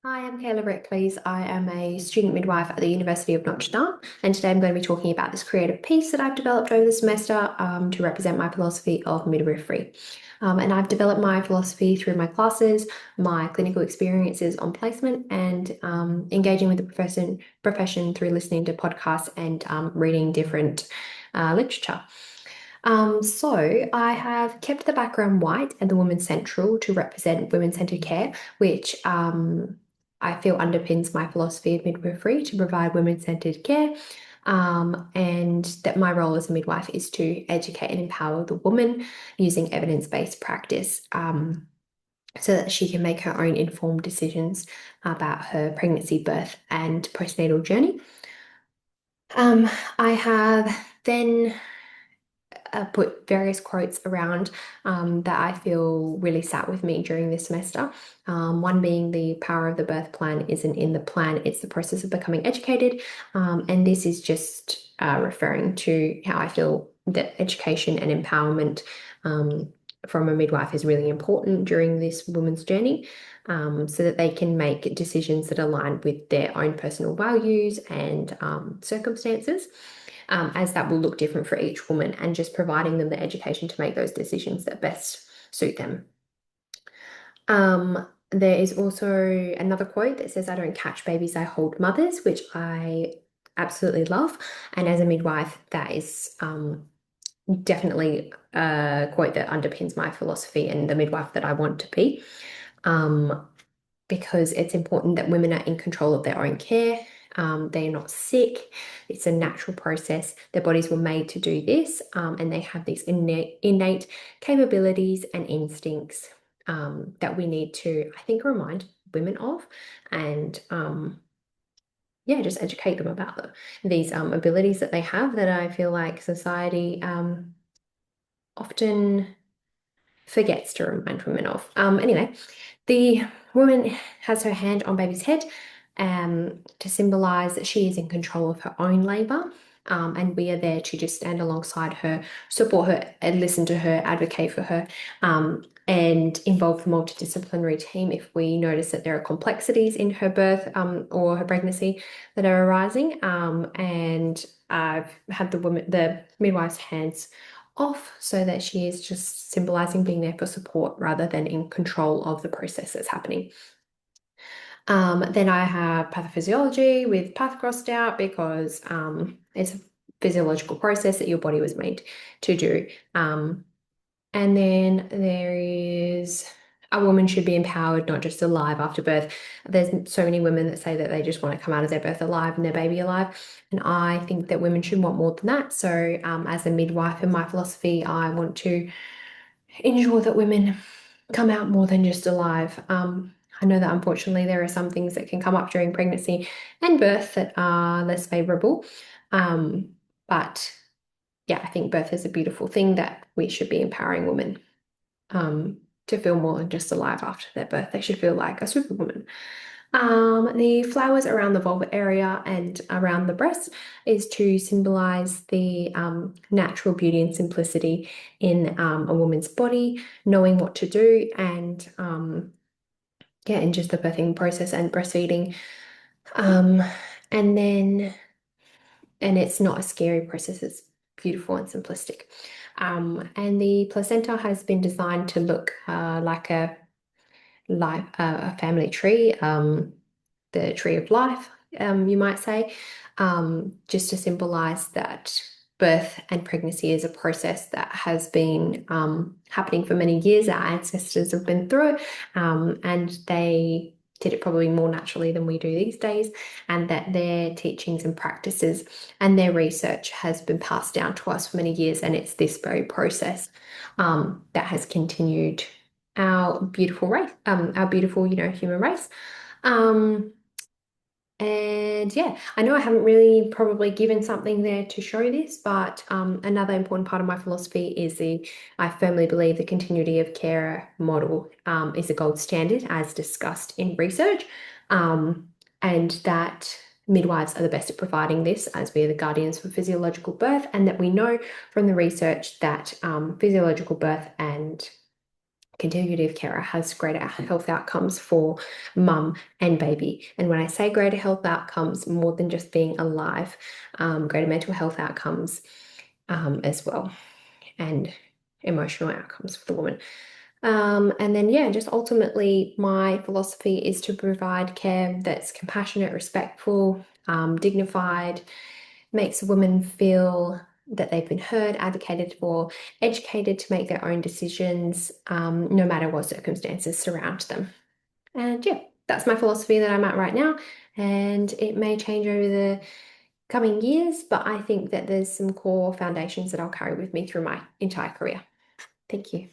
Hi, I'm Kayla Reckley's. I am a student midwife at the University of Notre Dame, and today I'm going to be talking about this creative piece that I've developed over the semester to represent my philosophy of midwifery. And I've developed my philosophy through my classes, my clinical experiences on placement, and engaging with the profession through listening to podcasts and reading different literature. So I have kept the background white and the woman central to represent women-centered care, which I feel underpins my philosophy of midwifery to provide women-centered care. And that my role as a midwife is to educate and empower the woman using evidence-based practice, so that she can make her own informed decisions about her pregnancy, birth, and postnatal journey. Um, I have then put various quotes around that I feel really sat with me during this semester. One being the power of the birth plan isn't in the plan, it's the process of becoming educated. And this is just referring to how I feel that education and empowerment from a midwife is really important during this woman's journey. So that they can make decisions that align with their own personal values and circumstances, as that will look different for each woman, and just providing them the education to make those decisions that best suit them. There is also another quote that says, "I don't catch babies, I hold mothers," which I absolutely love. And as a midwife, that is definitely a quote that underpins my philosophy and the midwife that I want to be. Um, because it's important that women are in control of their own care. They're not sick. It's a natural process. Their bodies were made to do this, and they have these innate capabilities and instincts that we need to, I think, remind women of, and yeah, just educate them about these abilities that they have that I feel like society often forgets to remind women of. Anyway, the woman has her hand on baby's head to symbolize that she is in control of her own labor. And we are there to just stand alongside her, support her, and listen to her, advocate for her, and involve the multidisciplinary team if we notice that there are complexities in her birth or her pregnancy that are arising. And I've had the midwife's hands off so that she is just symbolizing being there for support rather than in control of the process that's happening. Then I have pathophysiology with path crossed out because it's a physiological process that your body was made to do. And then there is a woman should be empowered, not just alive after birth. There's so many women that say that they just want to come out of their birth alive and their baby alive. And I think that women should want more than that. So, as a midwife in my philosophy, I want to ensure that women come out more than just alive. I know that unfortunately there are some things that can come up during pregnancy and birth that are less favorable. But yeah, I think birth is a beautiful thing that we should be empowering women to feel more than just alive after their birth. They should feel like a superwoman. The flowers around the vulva area and around the breast is to symbolize the natural beauty and simplicity in a woman's body, knowing what to do, and yeah, and just the birthing process and breastfeeding. Um, and then, and it's not a scary process, it's beautiful and simplistic. And the placenta has been designed to look like a family tree, the tree of life, you might say, just to symbolize that birth and pregnancy is a process that has been happening for many years. Our ancestors have been through it, and they did it probably more naturally than we do these days, and that their teachings and practices and their research has been passed down to us for many years, and it's this very process that has continued our beautiful race, our beautiful, human race. Um, and yeah, I know I haven't really probably given something there to show this, but another important part of my philosophy is I firmly believe the continuity of care model is a gold standard as discussed in research, and that midwives are the best at providing this as we are the guardians for physiological birth, and that we know from the research that physiological birth and continuative carer has greater health outcomes for mum and baby. And when I say greater health outcomes, more than just being alive, greater mental health outcomes as well, and emotional outcomes for the woman. And then, yeah, just ultimately, my philosophy is to provide care that's compassionate, respectful, dignified, makes a woman feel that they've been heard, advocated for, educated to make their own decisions, no matter what circumstances surround them. And yeah, that's my philosophy that I'm at right now. And it may change over the coming years, but I think that there's some core foundations that I'll carry with me through my entire career. Thank you.